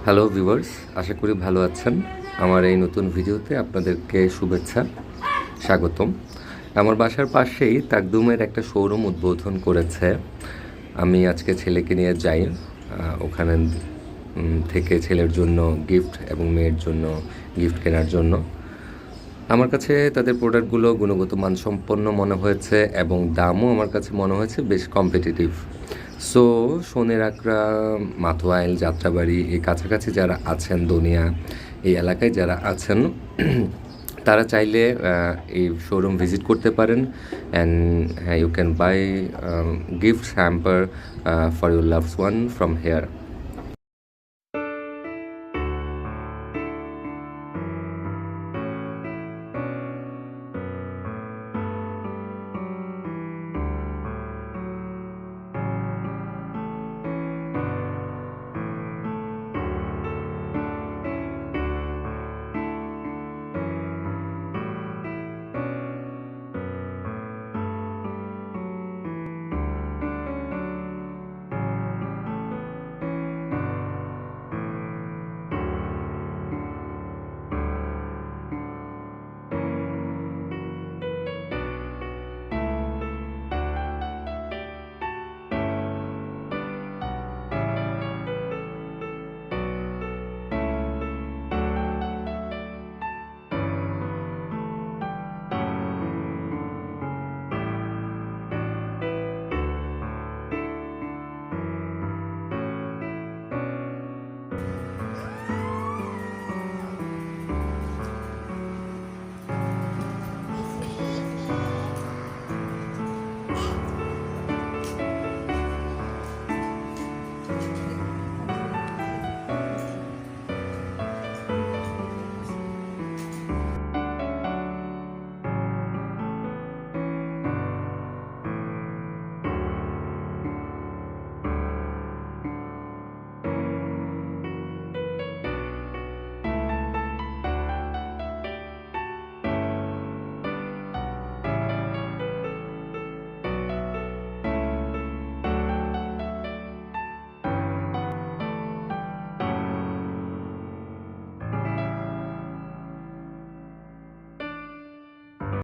Hello viewers, আশা করি ভালো আছেন। আমার এই নতুন ভিডিওতে আপনাদেরকে শুভেচ্ছা, স্বাগতম। আমার বাসার পাশেই তাকদুমের একটা শোরুম উদ্বোধন করেছে। আমি আজকে ছেলেকে নিয়ে যাই ওখানে থেকে ছেলের জন্য গিফট এবং মেয়ের জন্য গিফট কেনার জন্য। আমার কাছে তাদের প্রোডাক্টগুলো গুণগত মানসম্পন্ন মনে হয়েছে এবং দামও আমার কাছে মনে হয়েছে বেশ কম্পিটিটিভ। সো সোনের আকরা, মাথোয়াইল, যাত্রাবাড়ি এই কাছাকাছি যারা আছেন, দনিয়া এই এলাকায় যারা আছেন তারা চাইলে এই শোরুম ভিজিট করতে পারেন অ্যান্ড হ্যাঁ, you can buy gift hamper for your loves one from hair.